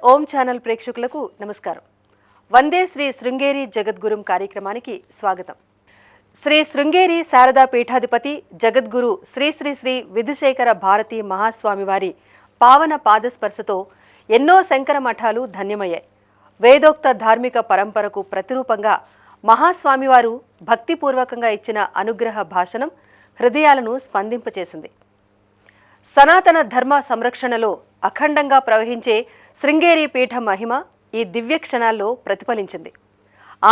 ఓం channel ప్రేక్షకులకు నమస్కారం. వందే శ్రీ శృంగేరి జగద్గురుం కార్యక్రమానికి స్వాగతం. శ్రీ శృంగేరి శారదా పీఠాధిపతి జగద్గురు శ్రీ శ్రీ శ్రీ విధుశేఖర భారతి మహాస్వామి వారి పావన పాదస్పర్శతో ఎన్నో శంకర మఠాలు ధన్యమయ్యాయి. వేదోక్త ధార్మిక పరంపరకు ప్రతిరూపంగా మహాస్వామివారు భక్తిపూర్వకంగా ఇచ్చిన అనుగ్రహ భాషణం హృదయాలను స్పందింపచేసింది. సనాతన ధర్మ సంరక్షణలో అఖండంగా ప్రవహించే శృంగేరి పీఠ మహిమ ఈ దివ్య క్షణాల్లో ప్రతిఫలించింది.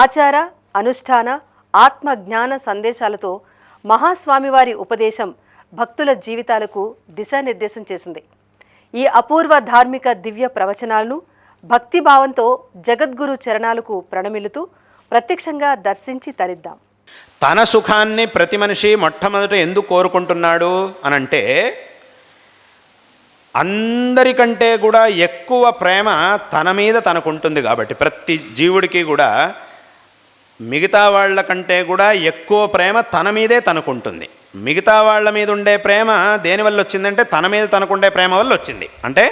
ఆచార అనుష్ఠాన ఆత్మ జ్ఞాన సందేశాలతో మహాస్వామివారి ఉపదేశం భక్తుల జీవితాలకు దిశానిర్దేశం చేసింది. ఈ అపూర్వ ధార్మిక దివ్య ప్రవచనాలను భక్తిభావంతో జగద్గురు చరణాలకు ప్రణమిలుతూ ప్రత్యక్షంగా దర్శించి తరిద్దాం. తన సుఖాన్ని ప్రతి మనిషి మొట్టమొదట ఎందుకు కోరుకుంటున్నాడు అనంటే, అందరికంటే కూడా ఎక్కువ ప్రేమ తన మీద తనకుంటుంది కాబట్టి, ప్రతి జీవుడికి కూడా మిగతా వాళ్ళ కంటే కూడా ఎక్కువ ప్రేమ తన మీదే తనకుంటుంది. మిగతా వాళ్ళ మీద ఉండే ప్రేమ దేనివల్ల వచ్చిందంటే తన మీద తనకుండే ప్రేమ వల్ల వచ్చింది. అంటే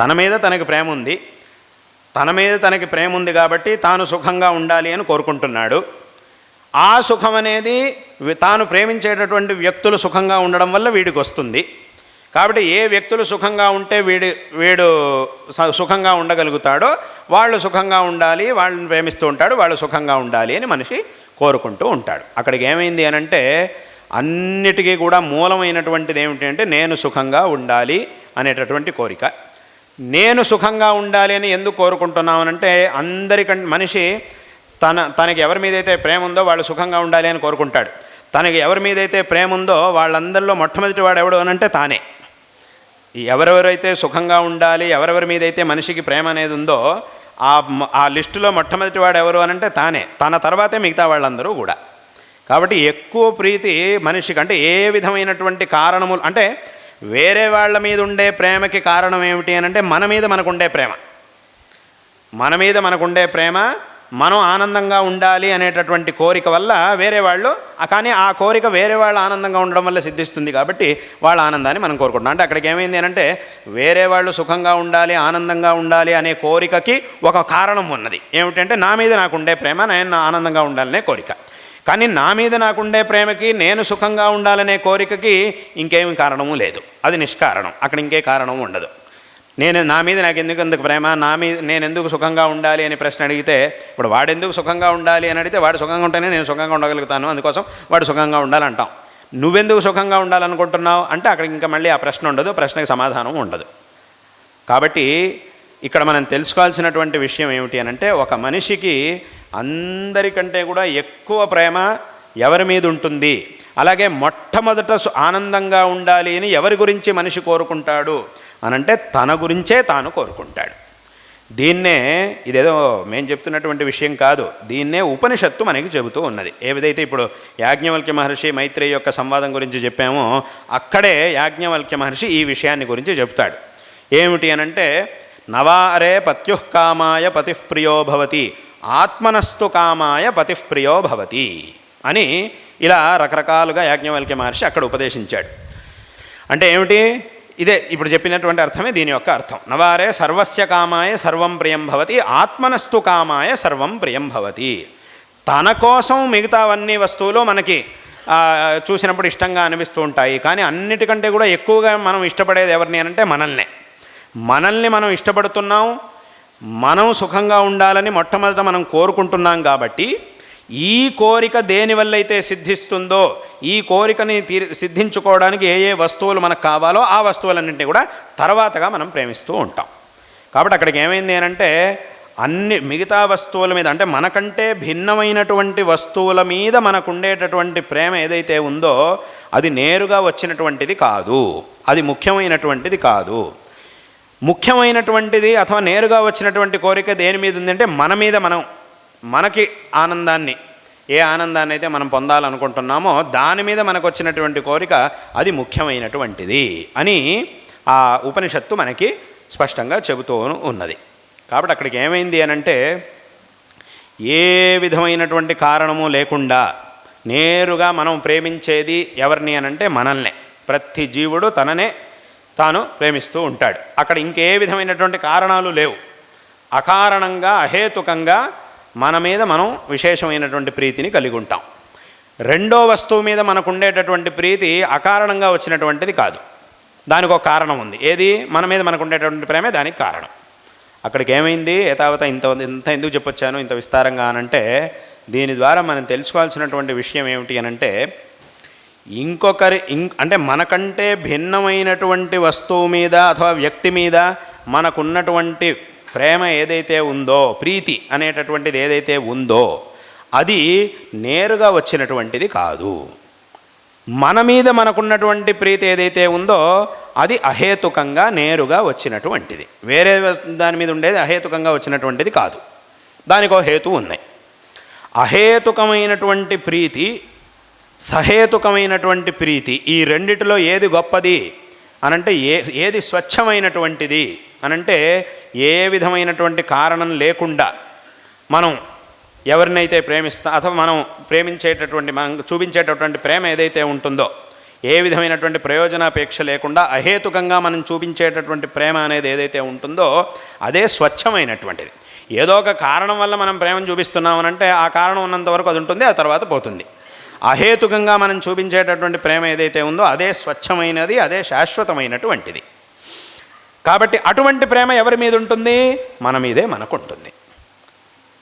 తన మీద తనకి ప్రేమ ఉంది, తన మీద తనకి ప్రేమ ఉంది కాబట్టి తాను సుఖంగా ఉండాలి అని కోరుకుంటున్నాడు. ఆ సుఖం అనేది తాను ప్రేమించేటటువంటి వ్యక్తులు సుఖంగా ఉండడం వల్ల వీడికి వస్తుంది. కాబట్టి ఏ వ్యక్తులు సుఖంగా ఉంటే వీడు సుఖంగా ఉండగలుగుతాడో వాళ్ళు సుఖంగా ఉండాలి, వాళ్ళని ప్రేమిస్తూ ఉంటాడు, వాళ్ళు సుఖంగా ఉండాలి అని మనిషి కోరుకుంటూ ఉంటాడు. అక్కడికి ఏమైంది అనంటే, అన్నిటికీ కూడా మూలమైనటువంటిది ఏమిటి అంటే నేను సుఖంగా ఉండాలి అనేటటువంటి కోరిక. నేను సుఖంగా ఉండాలి అని ఎందుకు కోరుకుంటున్నామనంటే, అందరికంటే మనిషి తనకి ఎవరి మీదైతే ప్రేమ ఉందో వాళ్ళు సుఖంగా ఉండాలి అని కోరుకుంటాడు. తనకి ఎవరి మీదైతే ప్రేమ ఉందో వాళ్ళందరిలో మొట్టమొదటి వాడు ఎవడు అనంటే తానే. ఎవరెవరైతే సుఖంగా ఉండాలి, ఎవరెవరి మీదైతే మనిషికి ప్రేమ అనేది ఉందో ఆ లిస్టులో మొట్టమొదటి వాడు ఎవరు అనంటే తానే. తన తర్వాతే మిగతా వాళ్ళందరూ కూడా. కాబట్టి ఎక్కువ ప్రీతి మనిషికి, అంటే ఏ విధమైనటువంటి కారణములు అంటే వేరే వాళ్ళ మీద ఉండే ప్రేమకి కారణం ఏమిటి అనంటే మన మీద మనకుండే ప్రేమ. మన మీద మనకుండే ప్రేమ, మనం ఆనందంగా ఉండాలి అనేటటువంటి కోరిక వల్ల వేరే వాళ్ళు, కానీ ఆ కోరిక వేరే వాళ్ళు ఆనందంగా ఉండడం వల్ల సిద్ధిస్తుంది కాబట్టి వాళ్ళ ఆనందాన్ని మనం కోరుకుంటున్నాం. అంటే అక్కడికి ఏమైంది అంటే, వేరే వాళ్ళు సుఖంగా ఉండాలి, ఆనందంగా ఉండాలి అనే కోరికకి ఒక కారణం ఉన్నది. ఏమిటంటే నా మీద నాకుండే ప్రేమ, నేను ఆనందంగా ఉండాలనే కోరిక. కానీ నా మీద నాకుండే ప్రేమకి, నేను సుఖంగా ఉండాలనే కోరికకి ఇంకేమి కారణము లేదు. అది నిష్కారణం. అక్కడ ఇంకే కారణం ఉండదు. నా మీద నాకు ఎందుకు ప్రేమ, నేను ఎందుకు సుఖంగా ఉండాలి అని ప్రశ్న అడిగితే, ఇప్పుడు వాడెందుకు సుఖంగా ఉండాలి అని అడిగితే వాడు సుఖంగా ఉంటేనే నేను సుఖంగా ఉండగలుగుతాను, అందుకోసం వాడు సుఖంగా ఉండాలంటాం. నువ్వెందుకు సుఖంగా ఉండాలనుకుంటున్నావు అంటే అక్కడ ఇంకా మళ్ళీ ఆ ప్రశ్న ఉండదు, ప్రశ్నకి సమాధానం ఉండదు. కాబట్టి ఇక్కడ మనం తెలుసుకోవాల్సినటువంటి విషయం ఏమిటి అనంటే, ఒక మనిషికి అందరికంటే కూడా ఎక్కువ ప్రేమ ఎవరి మీద ఉంటుంది, అలాగే మొట్టమొదట ఆనందంగా ఉండాలి అని ఎవరి గురించి మనిషి కోరుకుంటాడు అనంటే తన గురించే తాను కోరుకుంటాడు. దీన్నే, ఇదేదో మేము చెప్తున్నటువంటి విషయం కాదు, దీన్నే ఉపనిషత్తు మనకి చెబుతూ ఉన్నది. ఏదైతే ఇప్పుడు యాజ్ఞవల్క్య మహర్షి మైత్రేయి యొక్క సంవాదం గురించి చెప్పామో, అక్కడే యాజ్ఞవల్క్య మహర్షి ఈ విషయాన్ని గురించి చెప్తాడు. ఏమిటి అనంటే, నవారే పత్యుః కామాయ పతిఃప్రియో భవతి, ఆత్మనస్తు కామాయ పతిఃప్రియో భవతి అని ఇలా రకరకాలుగా యాజ్ఞవల్క్య మహర్షి అక్కడ ఉపదేశించాడు. అంటే ఏమిటి? ఇదే ఇప్పుడు చెప్పినటువంటి అర్థమే దీని యొక్క అర్థం. నవారే సర్వస్య కామాయ సర్వం ప్రియం భవతి, ఆత్మనస్తు కామాయ సర్వం ప్రియం భవతి. తన కోసం మిగతావన్నీ వస్తువులు మనకి చూసినప్పుడు ఇష్టంగా అనిపిస్తూ ఉంటాయి, కానీ అన్నిటికంటే కూడా ఎక్కువగా మనం ఇష్టపడేది ఎవరిని అనంటే మనల్ని మనం ఇష్టపడుతున్నాం. మనం సుఖంగా ఉండాలని మొట్టమొదట మనం కోరుకుంటున్నాం కాబట్టి, ఈ కోరిక దేనివల్ల అయితే సిద్ధిస్తుందో, ఈ కోరికని సిద్ధించుకోవడానికి ఏ వస్తువులు మనకు కావాలో ఆ వస్తువులన్నింటినీ కూడా తర్వాతగా మనం ప్రేమిస్తూ ఉంటాం. కాబట్టి అక్కడికి ఏమైంది అనంటే, అన్ని మిగతా వస్తువుల మీద, అంటే మనకంటే భిన్నమైనటువంటి వస్తువుల మీద మనకు ఉండేటటువంటి ప్రేమ ఏదైతే ఉందో అది నేరుగా వచ్చినటువంటిది కాదు, అది ముఖ్యమైనటువంటిది కాదు. ముఖ్యమైనటువంటిది అథవా నేరుగా వచ్చినటువంటి కోరిక దేని మీద ఉందంటే మన మీద, మనకి ఆనందాన్ని, ఏ ఆనందాన్ని అయితే మనం పొందాలనుకుంటున్నామో దాని మీద మనకు వచ్చినటువంటి కోరిక అది ముఖ్యమైనటువంటిది అని ఆ ఉపనిషత్తు మనకి స్పష్టంగా చెబుతూ ఉన్నది. కాబట్టి అక్కడికి ఏమైంది అనంటే, ఏ విధమైనటువంటి కారణము లేకుండా నేరుగా మనం ప్రేమించేది ఎవరిని అనంటే మనల్నే. ప్రతి జీవుడు తననే తాను ప్రేమిస్తూ ఉంటాడు. అక్కడ ఇంకే విధమైనటువంటి కారణాలు లేవు. అకారణంగా అహేతుకంగా మన మీద మనం విశేషమైనటువంటి ప్రీతిని కలిగి ఉంటాం. రెండో వస్తువు మీద మనకు ఉండేటటువంటి ప్రీతి అకారణంగా వచ్చినటువంటిది కాదు, దానికి ఒక కారణం ఉంది. ఏది? మన మీద మనకు ఉండేటటువంటి ప్రేమే దానికి కారణం. అక్కడికి ఏమైంది? ఏతావత ఇంత ఎందుకు చెప్పొచ్చాను ఇంత విస్తారంగా అనంటే, దీని ద్వారా మనం తెలుసుకోవాల్సినటువంటి విషయం ఏమిటి అనంటే, అంటే మనకంటే భిన్నమైనటువంటి వస్తువు మీద అథవా వ్యక్తి మీద మనకున్నటువంటి ప్రేమ ఏదైతే ఉందో, ప్రీతి అనేటటువంటిది ఏదైతే ఉందో, అది నేరుగా వచ్చినటువంటిది కాదు. మన మీద మనకున్నటువంటి ప్రీతి ఏదైతే ఉందో అది అహేతుకంగా నేరుగా వచ్చినటువంటిది. వేరే దాని మీద ఉండేది అహేతుకంగా వచ్చినటువంటిది కాదు, దానికి ఒక హేతు ఉన్నాయి. అహేతుకమైనటువంటి ప్రీతి, సహేతుకమైనటువంటి ప్రీతి, ఈ రెండిటిలో ఏది గొప్పది అనంటే, ఏది స్వచ్ఛమైనటువంటిది అనంటే, ఏ విధమైనటువంటి కారణం లేకుండా మనం ఎవరినైతే అథవా మనం మనం చూపించేటటువంటి ప్రేమ ఏదైతే ఉంటుందో, ఏ విధమైనటువంటి ప్రయోజనాపేక్ష లేకుండా అహేతుకంగా మనం చూపించేటటువంటి ప్రేమ అనేది ఏదైతే ఉంటుందో అదే స్వచ్ఛమైనటువంటిది. ఏదో ఒక కారణం వల్ల మనం ప్రేమను చూపిస్తున్నామనంటే ఆ కారణం ఉన్నంత వరకు అది ఉంటుంది, ఆ తర్వాత పోతుంది. అహేతుకంగా మనం చూపించేటటువంటి ప్రేమ ఏదైతే ఉందో అదే స్వచ్ఛమైనది, అదే శాశ్వతమైనటువంటిది. కాబట్టి అటువంటి ప్రేమ ఎవరి మీద ఉంటుంది? మన మీదే మనకు ఉంటుంది,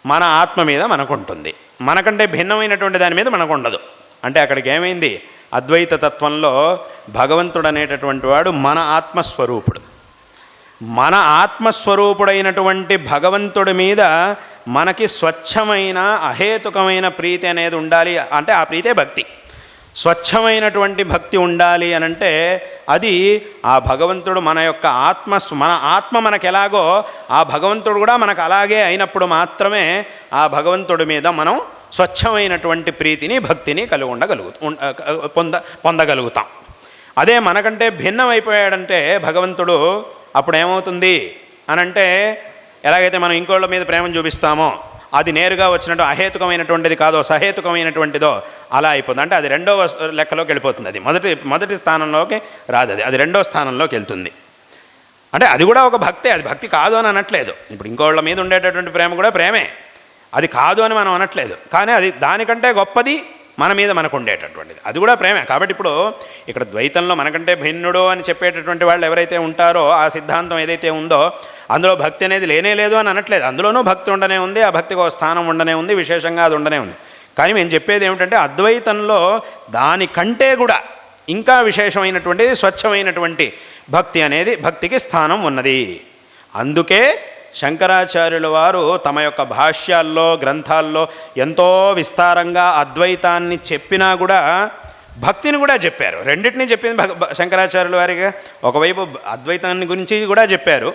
మన ఆత్మ మీద మనకు ఉంటుంది. మనకంటే భిన్నమైనటువంటి దాని మీద మనకు ఉండదు. అంటే అక్కడికి ఏమైంది? అద్వైత తత్వంలో భగవంతుడు అనేటటువంటి వాడు మన ఆత్మస్వరూపుడు. మన ఆత్మస్వరూపుడైనటువంటి భగవంతుడి మీద మనకి స్వచ్ఛమైన అహేతుకమైన ప్రీతి అనేది ఉండాలి. అంటే ఆ ప్రీతే భక్తి. స్వచ్ఛమైనటువంటి భక్తి ఉండాలి అనంటే అది ఆ భగవంతుడు మన ఆత్మ మనకు ఎలాగో ఆ భగవంతుడు కూడా మనకు అలాగే అయినప్పుడు మాత్రమే ఆ భగవంతుడి మీద మనం స్వచ్ఛమైనటువంటి ప్రీతిని, భక్తిని పొందగలుగుతాం. అదే మనకంటే భిన్నమైపోయాడంటే భగవంతుడు, అప్పుడు ఏమవుతుంది అనంటే, ఎలాగైతే మనం ఇంకోళ్ళ మీద ప్రేమను చూపిస్తామో అది నేరుగా వచ్చినట్టు అహేతుకమైనటువంటిది కాదో సహేతుకమైనటువంటిదో అలా అయిపోతుంది. అంటే అది రెండో లెక్కలోకి వెళ్ళిపోతుంది. అది మొదటి స్థానంలోకి రాదు, అది రెండో స్థానంలోకి వెళ్తుంది. అంటే అది కూడా ఒక భక్తే, అది భక్తి కాదు అని అనట్లేదు. ఇప్పుడు ఇంకోళ్ళ మీద ఉండేటటువంటి ప్రేమ కూడా ప్రేమే, అది కాదు అని మనం అనట్లేదు. కానీ అది దానికంటే గొప్పది మన మీద మనకు ఉండేటటువంటిది, అది కూడా ప్రేమే. కాబట్టి ఇప్పుడు ఇక్కడ ద్వైతంలో మనకంటే భిన్నుడు అని చెప్పేటటువంటి వాళ్ళు ఎవరైతే ఉంటారో ఆ సిద్ధాంతం ఏదైతే ఉందో అందులో భక్తి అనేది లేనే లేదు అని అనట్లేదు. అందులోనూ భక్తి ఉండనే ఉంది, ఆ భక్తికి ఒక స్థానం ఉండనే ఉంది, విశేషంగా అది ఉండనే ఉంది. కానీ మేము చెప్పేది ఏమిటంటే అద్వైతంలో దానికంటే కూడా ఇంకా విశేషమైనటువంటిది స్వచ్ఛమైనటువంటి భక్తి అనేది, భక్తికి స్థానం ఉన్నది. అందుకే శంకరాచార్యుల వారు తమ యొక్క భాష్యాల్లో, గ్రంథాల్లో ఎంతో విస్తారంగా అద్వైతాన్ని చెప్పినా కూడా భక్తిని కూడా చెప్పారు. రెండింటినీ చెప్పింది శంకరాచార్యుల వారిగా. ఒకవైపు అద్వైతాన్ని గురించి కూడా చెప్పారు.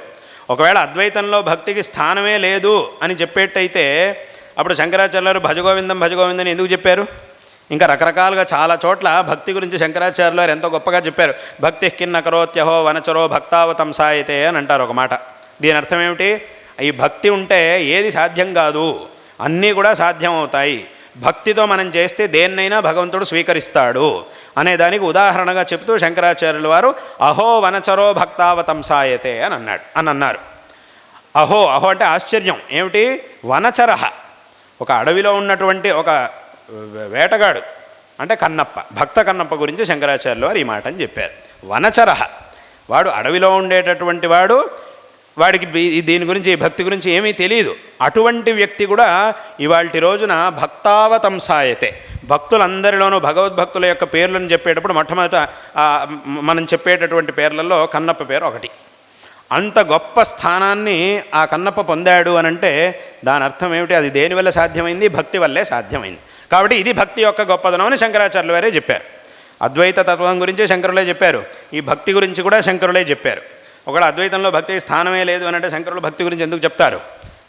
ఒకవేళ అద్వైతంలో భక్తికి స్థానమే లేదు అని చెప్పేట్టయితే అప్పుడు శంకరాచార్యుల వారు భజగోవిందం భజగోవిందని ఎందుకు చెప్పారు? ఇంకా రకరకాలుగా చాలా చోట్ల భక్తి గురించి శంకరాచార్యుల వారు ఎంతో గొప్పగా చెప్పారు. భక్తి కిన్న కరోత్యహో వనచరో భక్తావతం సాయతే అని అంటారు ఒక మాట. దీని అర్థం ఏమిటి? ఈ భక్తి ఉంటే ఏది సాధ్యం కాదు, అన్నీ కూడా సాధ్యం అవుతాయి. భక్తితో మనం చేస్తే దేన్నైనా భగవంతుడు స్వీకరిస్తాడు అనే దానికి ఉదాహరణగా చెప్తూ శంకరాచార్యుల వారు అహో వనచరో భక్తావతంసాయతే అని అన్నారు. అహో అంటే ఆశ్చర్యం. ఏమిటి? వనచరహ, ఒక అడవిలో ఉన్నటువంటి ఒక వేటగాడు, అంటే కన్నప్ప, భక్త కన్నప్ప గురించి శంకరాచార్యుల వారు ఈ మాట అని చెప్పారు. వనచరహ, వాడు అడవిలో ఉండేటటువంటి వాడు, వాడికి దీని గురించి, భక్తి గురించి ఏమీ తెలియదు. అటువంటి వ్యక్తి కూడా ఇవాల్టి రోజున భక్తావతంసాయతే, భక్తులందరిలోనూ భగవద్భక్తుల యొక్క పేర్లను చెప్పేటప్పుడు మొట్టమొదట మనం చెప్పేటటువంటి పేర్లలో కన్నప్ప పేరు ఒకటి. అంత గొప్ప స్థానాన్ని ఆ కన్నప్ప పొందాడు అనంటే దాని అర్థం ఏమిటి? అది దేనివల్ల సాధ్యమైంది? భక్తి వల్లే సాధ్యమైంది. కాబట్టి ఇది భక్తి యొక్క గొప్పదనం అని శంకరాచార్యుల వారే చెప్పారు. అద్వైత తత్వం గురించి శంకరులే చెప్పారు, ఈ భక్తి గురించి కూడా శంకరులే చెప్పారు. ఒకవేళ అద్వైతంలో భక్తికి స్థానమే లేదు అని అంటే శంకరులు భక్తి గురించి ఎందుకు చెప్తారు?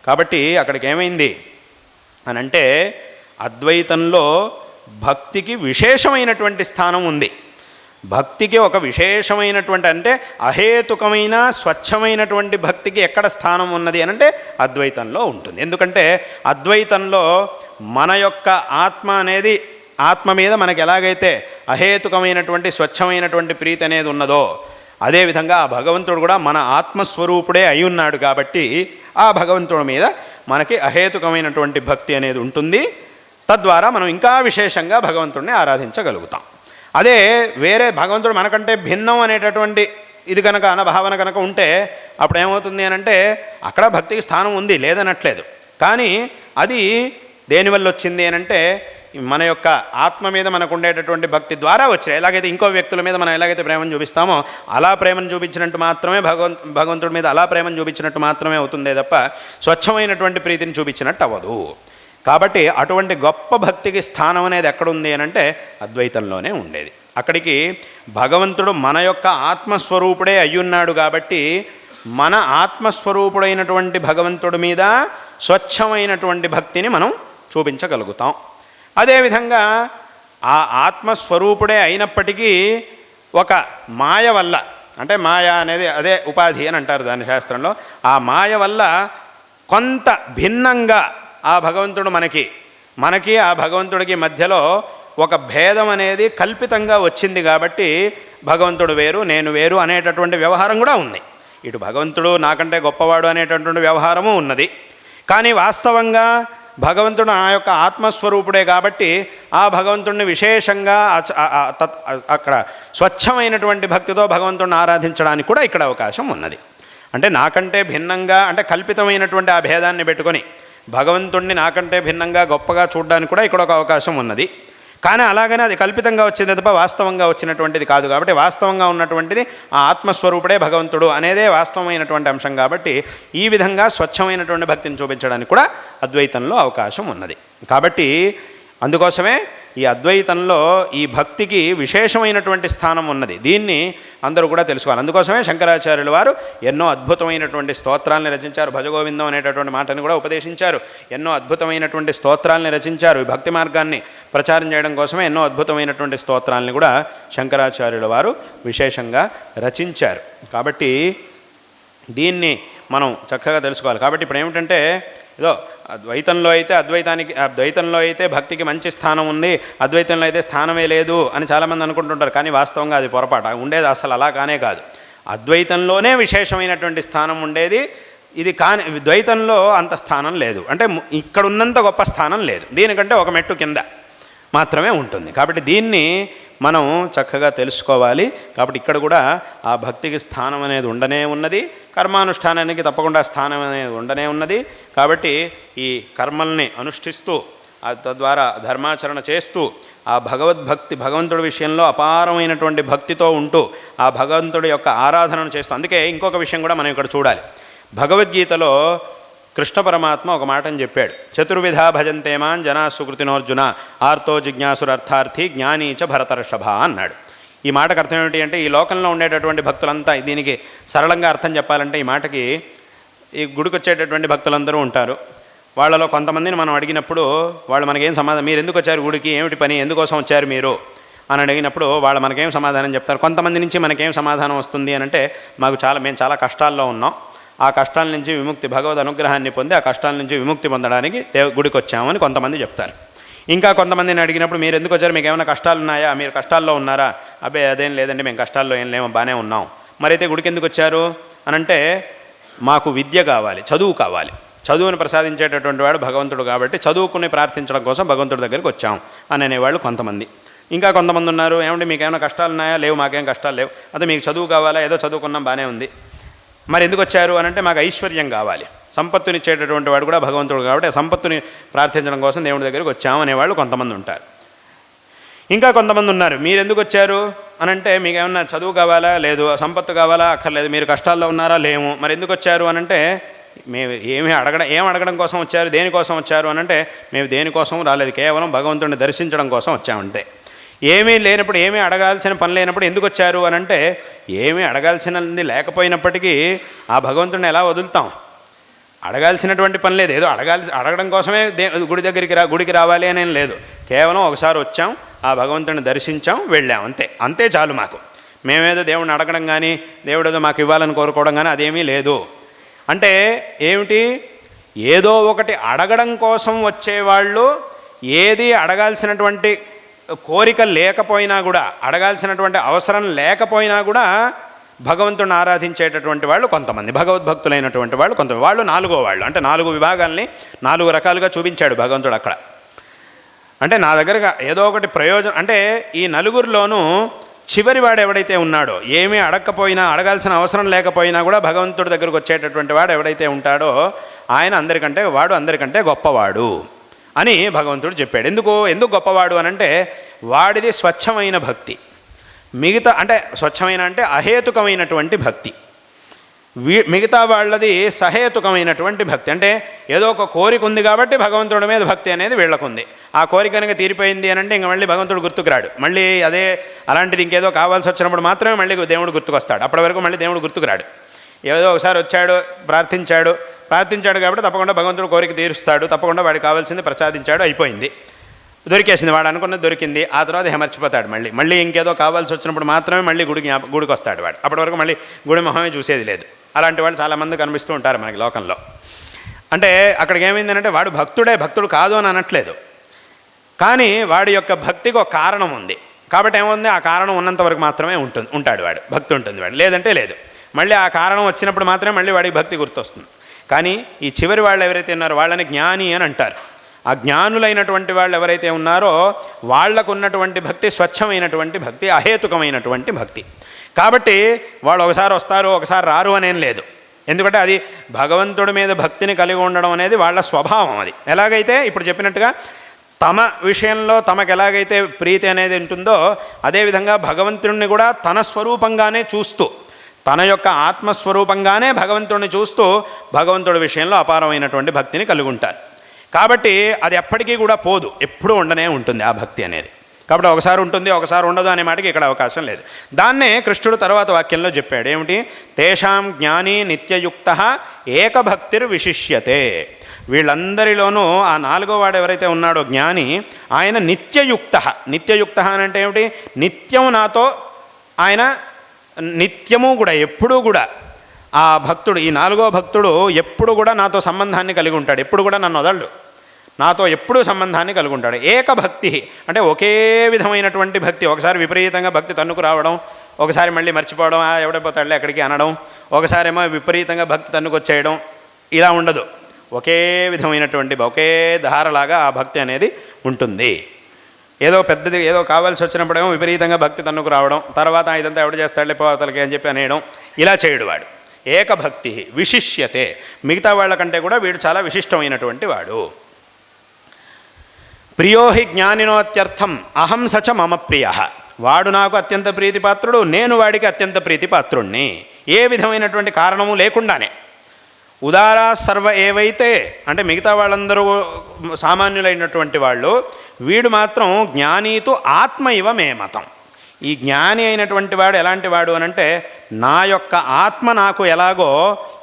కాబట్టి అక్కడికి ఏమైంది అని అంటే అద్వైతంలో భక్తికి విశేషమైనటువంటి స్థానం ఉంది. భక్తికి ఒక విశేషమైనటువంటి, అంటే అహేతుకమైన స్వచ్ఛమైనటువంటి భక్తికి ఎక్కడ స్థానం ఉన్నది అని అంటే అద్వైతంలో ఉంటుంది. ఎందుకంటే అద్వైతంలో మన యొక్క ఆత్మ అనేది, ఆత్మ మీద మనకి ఎలాగైతే అహేతుకమైనటువంటి స్వచ్ఛమైనటువంటి ప్రీతి అనేది ఉన్నదో అదేవిధంగా ఆ భగవంతుడు కూడా మన ఆత్మస్వరూపుడే అయి ఉన్నాడు కాబట్టి ఆ భగవంతుడి మీద మనకి అహేతుకమైనటువంటి భక్తి అనేది ఉంటుంది. తద్వారా మనం ఇంకా విశేషంగా భగవంతుడిని ఆరాధించగలుగుతాం. అదే వేరే భగవంతుడు మనకంటే భిన్నం అనేటటువంటి ఇది కనుక భావన కనుక ఉంటే అప్పుడు ఏమవుతుంది అని అంటే అక్కడ భక్తికి స్థానం ఉంది, లేదనట్లేదు. కానీ అది దేనివల్ల వచ్చింది అని అంటే మన యొక్క ఆత్మ మీద మనకు ఉండేటటువంటి భక్తి ద్వారా వచ్చాయి. ఎలాగైతే ఇంకో వ్యక్తుల మీద మనం ఎలాగైతే ప్రేమను చూపిస్తామో అలా ప్రేమను చూపించినట్టు మాత్రమే భగవంతుడి మీద అలా ప్రేమను చూపించినట్టు మాత్రమే అవుతుందే తప్ప స్వచ్ఛమైనటువంటి ప్రీతిని చూపించినట్టు అవ్వదు. కాబట్టి అటువంటి గొప్ప భక్తికి స్థానం అనేది ఎక్కడుంది అని అంటే అద్వైతంలోనే ఉండేది. అక్కడికి భగవంతుడు మన యొక్క ఆత్మస్వరూపుడే అయ్యున్నాడు కాబట్టి మన ఆత్మస్వరూపుడైనటువంటి భగవంతుడి మీద స్వచ్ఛమైనటువంటి భక్తిని మనం చూపించగలుగుతాం. అదేవిధంగా ఆ ఆత్మస్వరూపుడే అయినప్పటికీ ఒక మాయ వల్ల, అంటే మాయ అనేది అదే ఉపాధి అని అంటారు దాని శాస్త్రంలో, ఆ మాయ వల్ల కొంత భిన్నంగా ఆ భగవంతుడు మనకి ఆ భగవంతుడికి మధ్యలో ఒక భేదం అనేది కల్పితంగా వచ్చింది కాబట్టి భగవంతుడు వేరు నేను వేరు అనేటటువంటి వ్యవహారం కూడా ఉంది. ఇటు భగవంతుడు నాకంటే గొప్పవాడు అనేటటువంటి వ్యవహారము ఉన్నది. కానీ వాస్తవంగా భగవంతుడు ఆ యొక్క ఆత్మస్వరూపుడే కాబట్టి ఆ భగవంతుడిని విశేషంగా అక్కడ స్వచ్ఛమైనటువంటి భక్తితో భగవంతుడిని ఆరాధించడానికి కూడా ఇక్కడ అవకాశం ఉన్నది. అంటే నాకంటే భిన్నంగా, అంటే కల్పితమైనటువంటి ఆ భేదాన్ని పెట్టుకొని భగవంతుడిని నాకంటే భిన్నంగా గొప్పగా చూడడానికి కూడా ఇక్కడ ఒక అవకాశం ఉన్నది. కానీ అలాగనే అది కల్పితంగా వచ్చింది తప్ప వాస్తవంగా వచ్చినటువంటిది కాదు. కాబట్టి వాస్తవంగా ఉన్నటువంటిది ఆ ఆత్మస్వరూపుడే భగవంతుడు అనేదే వాస్తవమైనటువంటి అంశం. కాబట్టి ఈ విధంగా స్వచ్ఛమైనటువంటి భక్తిని చూపించడానికి కూడా అద్వైతంలో అవకాశం ఉన్నది. కాబట్టి అందుకోసమే ఈ అద్వైతంలో ఈ భక్తికి విశేషమైనటువంటి స్థానం ఉన్నది. దీన్ని అందరూ కూడా తెలుసుకోవాలి. అందుకోసమే శంకరాచార్యుల వారు ఎన్నో అద్భుతమైనటువంటి స్తోత్రాలను రచించారు. భజగోవిందం అనేటటువంటి మాటని కూడా ఉపదేశించారు. ఎన్నో అద్భుతమైనటువంటి స్తోత్రాలని రచించారు. ఈ భక్తి మార్గాన్ని ప్రచారం చేయడం కోసమే ఎన్నో అద్భుతమైనటువంటి స్తోత్రాలని కూడా శంకరాచార్యుల వారు విశేషంగా రచించారు. కాబట్టి దీన్ని మనం చక్కగా తెలుసుకోవాలి. కాబట్టి ఇప్పుడు ఏమిటంటే ఏదో ద్వైతంలో అయితే భక్తికి మంచి స్థానం ఉంది, అద్వైతంలో అయితే స్థానమే లేదు అని చాలామంది అనుకుంటుంటారు. కానీ వాస్తవంగా అది పొరపాటు. ఉండేది అసలు అలా కానే కాదు. అద్వైతంలోనే విశేషమైనటువంటి స్థానం ఉండేది. ఇది కానీ ద్వైతంలో అంత స్థానం లేదు. అంటే ఇక్కడ ఉన్నంత గొప్ప స్థానం లేదు. దీనికంటే ఒక మెట్టు కింద మాత్రమే ఉంటుంది. కాబట్టి దీన్ని మనం చక్కగా తెలుసుకోవాలి. కాబట్టి ఇక్కడ కూడా ఆ భక్తికి స్థానం అనేది ఉండనే ఉన్నది, కర్మానుష్ఠానానికి తప్పకుండా స్థానం అనేది ఉండనే ఉన్నది. కాబట్టి ఈ కర్మల్ని అనుష్ఠిస్తూ తద్వారా ధర్మాచరణ చేస్తూ ఆ భగవంతుడి విషయంలో అపారమైనటువంటి భక్తితో ఉంటూ ఆ భగవంతుడి యొక్క ఆరాధనను చేస్తూ, అందుకే ఇంకొక విషయం కూడా మనం ఇక్కడ చూడాలి. భగవద్గీతలో కృష్ణ పరమాత్మ ఒక మాటని చెప్పాడు. చతుర్విధా భజంతేమాన్ జనా సుకృతినోర్జున ఆర్తో జిజ్ఞాసురర్థార్థి జ్ఞానీచ భరతర్షభ అన్నాడు. ఈ మాటకు అర్థం ఏమిటి అంటే ఈ లోకంలో ఉండేటటువంటి భక్తులంతా, దీనికి సరళంగా అర్థం చెప్పాలంటే ఈ మాటకి ఈ గుడికి వచ్చేటటువంటి భక్తులందరూ ఉంటారు. వాళ్ళలో కొంతమందిని మనం అడిగినప్పుడు వాళ్ళు మనకేం సమాధానం, మీరు ఎందుకు వచ్చారు గుడికి, ఏమిటి పని, ఎందుకోసం వచ్చారు మీరు అని అడిగినప్పుడు వాళ్ళు మనకేం సమాధానం చెప్తారు. కొంతమంది నుంచి మనకేం సమాధానం వస్తుంది అని అంటే మేము చాలా కష్టాల్లో ఉన్నాం, ఆ కష్టాల నుంచి విముక్తి, భగవద్ అనుగ్రహాన్ని పొంది ఆ కష్టాల నుంచి విముక్తి పొందడానికి గుడికి వచ్చామని కొంతమంది చెప్తారు. ఇంకా కొంతమందిని అడిగినప్పుడు మీరు ఎందుకు వచ్చారు, మీకు ఏమైనా కష్టాలు ఉన్నాయా, మీరు కష్టాల్లో ఉన్నారా, అబ్బే అదేం లేదండి మేము కష్టాల్లో ఏం లేమో బాగానే ఉన్నాం. మరైతే గుడికి ఎందుకు వచ్చారు అని అంటే మాకు విద్య కావాలి, చదువు కావాలి, చదువుని ప్రసాదించేటటువంటి వాడు భగవంతుడు కాబట్టి చదువుకుని ప్రార్థించడం కోసం భగవంతుడి దగ్గరికి వచ్చాం అని అనేవాళ్ళు కొంతమంది. ఇంకా కొంతమంది ఉన్నారు, ఏమంటే మీకు ఏమైనా కష్టాలు ఉన్నాయా, లేవు మాకేం కష్టాలు లేవు, అదే మీకు చదువు కావాలా, ఏదో చదువుకున్నాం బాగానే ఉంది, మరి ఎందుకు వచ్చారు అని అంటే మాకు ఐశ్వర్యం కావాలి, సంపత్తునిచ్చేటటువంటి వాడు కూడా భగవంతుడు కాబట్టి ఆ సంపత్తుని ప్రార్థించడం కోసం దేవుడి దగ్గరికి వచ్చాము అనేవాళ్ళు కొంతమంది ఉంటారు. ఇంకా కొంతమంది ఉన్నారు, మీరు ఎందుకు వచ్చారు అని అంటే మీకు ఏమన్నా చదువు కావాలా, లేదు, సంపత్తు కావాలా, అక్కర్లేదు, మీరు కష్టాల్లో ఉన్నారా, లేము, మరి ఎందుకు వచ్చారు అని అంటే మేము ఏం అడగడం కోసం వచ్చారు, దేనికోసం వచ్చారు అని అంటే మేము దేనికోసం రాలేదు, కేవలం భగవంతుడిని దర్శించడం కోసం వచ్చామంతే. ఏమీ లేనప్పుడు, ఏమీ అడగాల్సిన పని లేనప్పుడు ఎందుకు వచ్చారు అని అంటే ఏమీ అడగాల్సినది లేకపోయినప్పటికీ ఆ భగవంతుడిని ఎలా వదులుతాం, అడగాల్సినటువంటి పని లేదు, ఏదో అడగడం కోసమే గుడికి రావాలి అనేం లేదు, కేవలం ఒకసారి వచ్చాం, ఆ భగవంతుడిని దర్శించాం, వెళ్ళాం, అంతే చాలు మాకు. మేమేదో దేవుడిని అడగడం కానీ దేవుడు ఏదో మాకు ఇవ్వాలని కోరుకోవడం కానీ అదేమీ లేదు. అంటే ఏమిటి, ఏదో ఒకటి అడగడం కోసం వచ్చేవాళ్ళు ఏది అడగాల్సినటువంటి కోరిక లేకపోయినా కూడా, అడగాల్సినటువంటి అవసరం లేకపోయినా కూడా భగవంతుడిని ఆరాధించేటటువంటి వాళ్ళు కొంతమంది, భగవద్భక్తులైనటువంటి వాళ్ళు కొంతమంది, వాళ్ళు 4వ వాళ్ళు. అంటే 4 విభాగాల్ని 4 రకాలుగా చూపించాడు భగవంతుడు అక్కడ. అంటే నా దగ్గరగా ఏదో ఒకటి ప్రయోజనం, అంటే ఈ నలుగురిలోనూ చివరివాడు ఎవడైతే ఉన్నాడో, ఏమీ అడగకపోయినా, అడగాల్సిన అవసరం లేకపోయినా కూడా భగవంతుడి దగ్గరకు వచ్చేటటువంటి వాడు ఎవడైతే ఉంటాడో ఆయన అందరికంటే గొప్పవాడు అని భగవంతుడు చెప్పాడు. ఎందుకు గొప్పవాడు అని అంటే వాడిది స్వచ్ఛమైన భక్తి, మిగతా అంటే స్వచ్ఛమైన అంటే అహేతుకమైనటువంటి భక్తి, మిగతా వాళ్ళది సహేతుకమైనటువంటి భక్తి. అంటే ఏదో ఒక కోరిక ఉంది కాబట్టి భగవంతుడి మీద భక్తి అనేది వీళ్ళకుంది. ఆ కోరిక కనుక తీరిపోయింది అని అంటే ఇంక మళ్ళీ భగవంతుడు గుర్తుకురాడు. మళ్ళీ అదే అలాంటిది ఇంకేదో కావాల్సి వచ్చినప్పుడు మాత్రమే మళ్ళీ దేవుడు గుర్తుకొస్తాడు. అప్పటి వరకు మళ్ళీ దేవుడు గుర్తుకురాడు. ఏదో ఒకసారి వచ్చాడు, ప్రార్థించాడు కాబట్టి తప్పకుండా భగవంతుడు కోరిక తీరుస్తాడు, తప్పకుండా వాడికి కావాల్సింది ప్రసాదించాడు, అయిపోయింది, దొరికేసింది, వాడు అనుకున్నది దొరికింది. ఆ తర్వాత మర్చిపోతాడు. మళ్ళీ ఇంకేదో కావాల్సి వచ్చినప్పుడు మాత్రమే మళ్ళీ గుడికి వస్తాడు వాడు. అప్పటి వరకు మళ్ళీ గుడి మొహమే చూసేది లేదు. అలాంటి వాళ్ళు చాలామంది కనిపిస్తూ ఉంటారు మనకి లోకంలో. అంటే అక్కడికి ఏమైందంటే వాడు భక్తుడు కాదు అని అనట్లేదు, కానీ వాడి యొక్క భక్తికి ఒక కారణం ఉంది. కాబట్టి ఏముంది, ఆ కారణం ఉన్నంత వరకు మాత్రమే ఉంటాడు వాడు, భక్తి ఉంటుంది వాడు, లేదంటే లేదు. మళ్ళీ ఆ కారణం వచ్చినప్పుడు మాత్రమే మళ్ళీ వాడికి భక్తి గుర్తొస్తుంది. కానీ ఈ చివరి వాళ్ళు ఎవరైతే ఉన్నారో వాళ్ళని జ్ఞాని అని అంటారు. ఆ జ్ఞానులైనటువంటి వాళ్ళు ఎవరైతే ఉన్నారో వాళ్లకు ఉన్నటువంటి భక్తి స్వచ్ఛమైనటువంటి భక్తి, అహేతుకమైనటువంటి భక్తి. కాబట్టి వాళ్ళు ఒకసారి వస్తారు, ఒకసారి రారు అనేం లేదు. ఎందుకంటే అది భగవంతుడి మీద భక్తిని కలిగి ఉండడం అనేది వాళ్ళ స్వభావం. అది ఎలాగైతే ఇప్పుడు చెప్పినట్టుగా తమ విషయంలో తమకు ఎలాగైతే ప్రీతి అనేది ఉంటుందో అదేవిధంగా భగవంతుడిని కూడా తన స్వరూపంగానే చూస్తూ, తన యొక్క ఆత్మస్వరూపంగానే భగవంతుడిని చూస్తూ భగవంతుడి విషయంలో అపారమైనటువంటి భక్తిని కలిగి ఉంటారు. కాబట్టి అది ఎప్పటికీ కూడా పోదు, ఎప్పుడూ ఉండనే ఉంటుంది ఆ భక్తి అనేది. కాబట్టి ఒకసారి ఉంటుంది, ఒకసారి ఉండదు అనే మాటకి ఇక్కడ అవకాశం లేదు. దాన్నే కృష్ణుడు తర్వాత వాక్యంలో చెప్పాడు. ఏమిటి? తేషాం జ్ఞాని నిత్యయుక్త ఏకభక్తిర్ విశిష్యతే. వీళ్ళందరిలోనూ ఆ 4వ వాడు ఎవరైతే ఉన్నాడో జ్ఞాని, ఆయన నిత్యయుక్త అని అంటే ఏమిటి? నిత్యం నాతో ఆయన నిత్యము కూడా, ఎప్పుడూ కూడా ఆ భక్తుడు, ఈ 4వ భక్తుడు ఎప్పుడు కూడా నాతో సంబంధాన్ని కలిగి ఉంటాడు, ఎప్పుడు కూడా నన్ను వదలడు, నాతో ఎప్పుడూ సంబంధాన్ని కలిగి ఉంటాడు. ఏకభక్తి అంటే ఒకే విధమైనటువంటి భక్తి. ఒకసారి విపరీతంగా భక్తి తన్నుకు రావడం, ఒకసారి మళ్ళీ మర్చిపోవడం, ఎవడైపోతాడులే అక్కడికి అనడం, ఒకసారి ఏమో విపరీతంగా భక్తి తన్నుకొచ్చేయడం, ఇలా ఉండదు. ఒకే విధమైనటువంటి ఒకే ధారలాగా ఆ భక్తి అనేది ఉంటుంది. ఏదో పెద్దది ఏదో కావాల్సి వచ్చినప్పుడేమో విపరీతంగా భక్తి తన్నుకు రావడం, తర్వాత ఇదంతా ఎవడు చేస్తాడులే పోతలకి అని చెప్పి అనేయడం, ఇలా చేయడు వాడు. ఏకభక్తి విశిష్యతే, మిగతా వాళ్ళకంటే కూడా వీడు చాలా విశిష్టమైనటువంటి వాడు. ప్రియోహి జ్ఞానినోత్యర్థం అహం సచ మమ ప్రియ. వాడు నాకు అత్యంత ప్రీతిపాత్రుడు, నేను వాడికి అత్యంత ప్రీతిపాత్రుణ్ణి. ఏ విధమైనటువంటి కారణము లేకుండానే. ఉదారా సర్వ ఏవైతే అంటే మిగతా వాళ్ళందరూ సామాన్యులైనటువంటి వాళ్ళు, వీడు మాత్రం జ్ఞానీతు ఆత్మ ఇవ మే మతం. ఈ జ్ఞాని అయినటువంటి వాడు ఎలాంటి వాడు అనంటే నా యొక్క ఆత్మ నాకు ఎలాగో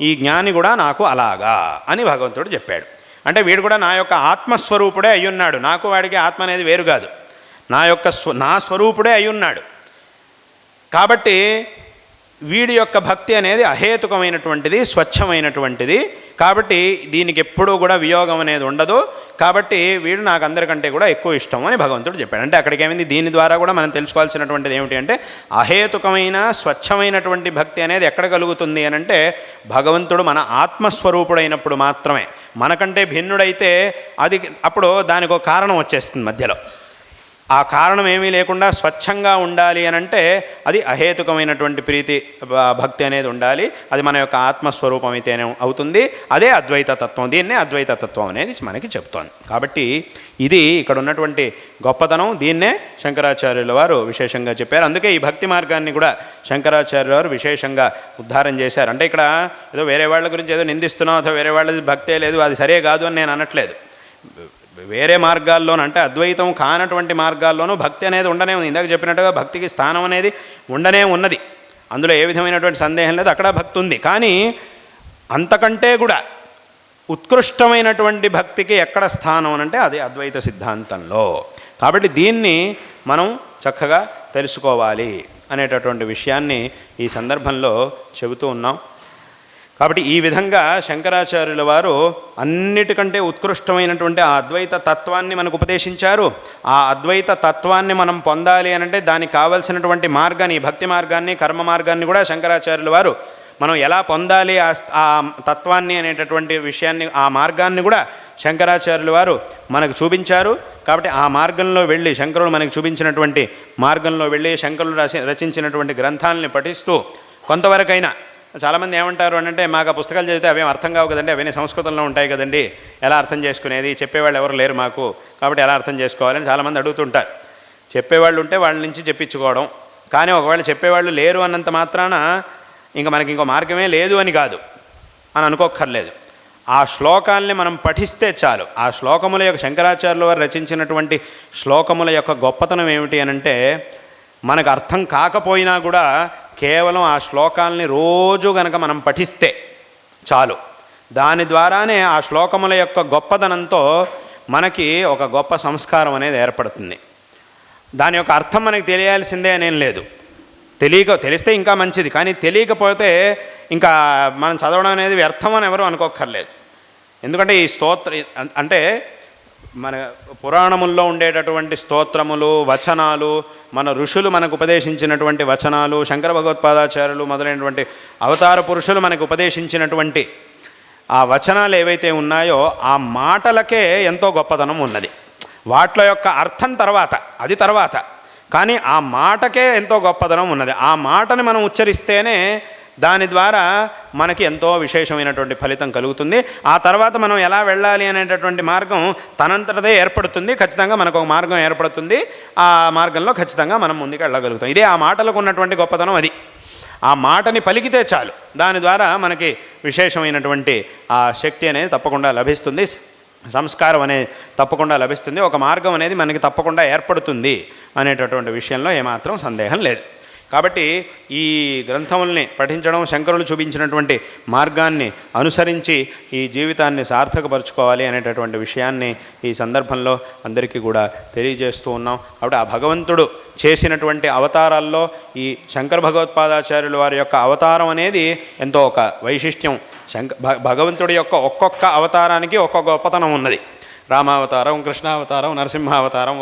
ఈ జ్ఞాని కూడా నాకు అలాగా అని భగవంతుడు చెప్పాడు. అంటే వీడు కూడా నా యొక్క ఆత్మస్వరూపుడే అయ్యున్నాడు. నాకు వాడికి ఆత్మ అనేది వేరు కాదు, నా స్వరూపుడే అయ్యున్నాడు. కాబట్టి వీడి యొక్క భక్తి అనేది అహేతుకమైనటువంటిది, స్వచ్ఛమైనటువంటిది. కాబట్టి దీనికి ఎప్పుడూ కూడా వియోగం అనేది ఉండదు. కాబట్టి వీడు నాకు అందరికంటే కూడా ఎక్కువ ఇష్టం అని భగవంతుడు చెప్పాడు. అంటే అక్కడికి ఏమైంది, దీని ద్వారా కూడా మనం తెలుసుకోవాల్సినటువంటిది ఏమిటి అంటే అహేతుకమైన స్వచ్ఛమైనటువంటి భక్తి అనేది ఎక్కడ కలుగుతుంది అని అంటే భగవంతుడు మన ఆత్మస్వరూపుడైనప్పుడు మాత్రమే. మనకంటే భిన్నుడైతే అది అప్పుడు దానికి ఒక కారణం వచ్చేస్తుంది మధ్యలో. ఆ కారణం ఏమీ లేకుండా స్వచ్ఛంగా ఉండాలి అని అంటే అది అహేతుకమైనటువంటి ప్రీతి భక్తి అనేది ఉండాలి. అది మన యొక్క ఆత్మస్వరూపం అయితేనే అవుతుంది. అదే అద్వైత తత్వం. దీన్నే అద్వైత తత్వం అనేది మనకి చెప్తోంది. కాబట్టి ఇది ఇక్కడ ఉన్నటువంటి గొప్పతనం. దీన్నే శంకరాచార్యుల వారు విశేషంగా చెప్పారు. అందుకే ఈ భక్తి మార్గాన్ని కూడా శంకరాచార్యుల వారు విశేషంగా ఉద్ధారం చేశారు. అంటే ఇక్కడ ఏదో వేరే వాళ్ళ గురించి ఏదో నిందిస్తున్నాం, అథవా వేరే వాళ్ళది భక్తే లేదు, అది సరే కాదు అని నేను అనట్లేదు. వేరే మార్గాల్లోనూ అంటే అద్వైతం కానటువంటి మార్గాల్లోనూ భక్తి అనేది ఉండనే ఉంది. ఇందాక చెప్పినట్టుగా భక్తికి స్థానం అనేది ఉండనే ఉన్నది, అందులో ఏ విధమైనటువంటి సందేహం లేదు. అక్కడ భక్తి ఉంది. కానీ అంతకంటే కూడా ఉత్కృష్టమైనటువంటి భక్తికి ఎక్కడ స్థానం అంటే అది అద్వైత సిద్ధాంతంలో. కాబట్టి దీన్ని మనం చక్కగా తెలుసుకోవాలి అనేటటువంటి విషయాన్ని ఈ సందర్భంలో చెబుతూ ఉన్నాం. కాబట్టి ఈ విధంగా శంకరాచార్యుల వారు అన్నిటికంటే ఉత్కృష్టమైనటువంటి ఆ అద్వైత తత్వాన్ని మనకు ఉపదేశించారు. ఆ అద్వైత తత్వాన్ని మనం పొందాలి అనంటే దానికి కావలసినటువంటి మార్గాన్ని, భక్తి మార్గాన్ని, కర్మ మార్గాన్ని కూడా శంకరాచార్యుల వారు మనం ఎలా పొందాలి ఆ తత్వాన్ని అనేటటువంటి విషయాన్ని, ఆ మార్గాన్ని కూడా శంకరాచార్యుల వారు మనకు చూపించారు. కాబట్టి ఆ మార్గంలో వెళ్ళి, శంకరుడు మనకు చూపించినటువంటి మార్గంలో వెళ్ళి శంకరులు రచించినటువంటి గ్రంథాలని పఠిస్తూ కొంతవరకైనా, చాలామంది ఏమంటారు అంటే మాకు ఆ పుస్తకాలు చదివితే అవేం అర్థం కావు కదండి, అవన్నీ సంస్కృతంలో ఉంటాయి కదండి, ఎలా అర్థం చేసుకునేది, చెప్పేవాళ్ళు ఎవరు లేరు మాకు, కాబట్టి ఎలా అర్థం చేసుకోవాలని చాలామంది అడుగుతుంటారు. చెప్పేవాళ్ళు ఉంటే వాళ్ళ నుంచి చెప్పించుకోవడం, కానీ ఒకవేళ చెప్పేవాళ్ళు లేరు అన్నంత మాత్రాన ఇంకా మనకి ఇంకో మార్గమే లేదు అని కాదు అని అనుకోక్కర్లేదు. ఆ శ్లోకాల్ని మనం పఠిస్తే చాలు. ఆ శ్లోకముల యొక్క, శంకరాచార్యుల వారు రచించినటువంటి శ్లోకముల యొక్క గొప్పతనం ఏమిటి అనంటే, మనకు అర్థం కాకపోయినా కూడా కేవలం ఆ శ్లోకాల్ని రోజు గనక మనం పఠిస్తే చాలు. దాని ద్వారానే ఆ శ్లోకముల యొక్క గొప్పదనంతో మనకి ఒక గొప్ప సంస్కారం అనేది ఏర్పడుతుంది. దాని యొక్క అర్థం మనకి తెలియాల్సిందే అనేం లేదు. తెలిస్తే ఇంకా మంచిది, కానీ తెలియకపోతే ఇంకా మనం చదవడం అనేది వ్యర్థం అని ఎవరు అనుకోక్కర్లేదు. ఎందుకంటే ఈ అంటే మన పురాణముల్లో ఉండేటటువంటి స్తోత్రములు, వచనాలు, మన ఋషులు మనకు ఉపదేశించినటువంటి వచనాలు, శంకర భగవత్పాదాచార్యులు మొదలైనటువంటి అవతార పురుషులు మనకు ఉపదేశించినటువంటి ఆ వచనాలు ఏవైతే ఉన్నాయో ఆ మాటలకే ఎంతో గొప్పతనం ఉన్నది. వాటి యొక్క అర్థం తర్వాత, కానీ ఆ మాటకే ఎంతో గొప్పదనం ఉన్నది. ఆ మాటని మనం ఉచ్చరిస్తేనే దాని ద్వారా మనకి ఎంతో విశేషమైనటువంటి ఫలితం కలుగుతుంది. ఆ తర్వాత మనం ఎలా వెళ్ళాలి అనేటటువంటి మార్గం తనంతటదే ఏర్పడుతుంది. ఖచ్చితంగా మనకు ఒక మార్గం ఏర్పడుతుంది. ఆ మార్గంలో ఖచ్చితంగా మనం ముందుకు వెళ్ళగలుగుతాం. ఇదే ఆ మాటలకు ఉన్నటువంటి గొప్పతనం. అది ఆ మాటని పలికితే చాలు, దాని ద్వారా మనకి విశేషమైనటువంటి ఆ శక్తి అనేది తప్పకుండా లభిస్తుంది, సంస్కారం అనేది తప్పకుండా లభిస్తుంది, ఒక మార్గం అనేది మనకి తప్పకుండా ఏర్పడుతుంది అనేటటువంటి విషయంలో ఏమాత్రం సందేహం లేదు. కాబట్టి ఈ గ్రంథముల్ని పఠించడం, శంకరులు చూపించినటువంటి మార్గాన్ని అనుసరించి ఈ జీవితాన్ని సార్థకపరచుకోవాలి అనేటటువంటి విషయాన్ని ఈ సందర్భంలో అందరికీ కూడా తెలియజేస్తూ ఉన్నాం. కాబట్టి ఆ భగవంతుడు చేసినటువంటి అవతారాల్లో ఈ శంకర భగవత్పాదాచార్యుల వారి యొక్క అవతారం అనేది ఎంతో ఒక వైశిష్ట్యం. భగవంతుడి యొక్క ఒక్కొక్క అవతారానికి ఒక్కొక్క గొప్పతనం ఉన్నది. రామావతారం, కృష్ణావతారం, నరసింహావతారం,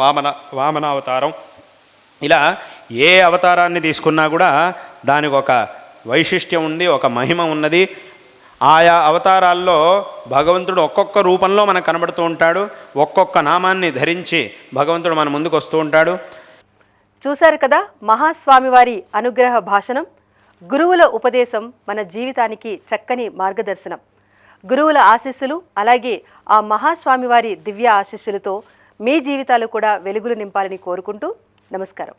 వామనావతారం, ఇలా ఏ అవతారాన్ని తీసుకున్నా కూడా దానికి ఒక వైశిష్ట్యం ఉంది, ఒక మహిమ ఉన్నది. ఆయా అవతారాల్లో భగవంతుడు ఒక్కొక్క రూపంలో మనకు కనబడుతూ ఉంటాడు. ఒక్కొక్క నామాన్ని ధరించి భగవంతుడు మన ముందుకు వస్తూ ఉంటాడు. చూశారు కదా మహాస్వామివారి అనుగ్రహ భాషణం. గురువుల ఉపదేశం మన జీవితానికి చక్కని మార్గదర్శనం. గురువుల ఆశీస్సులు, అలాగే ఆ మహాస్వామివారి దివ్య ఆశీస్సులతో మీ జీవితాలు కూడా వెలుగులు నింపాలని కోరుకుంటూ నమస్కారం.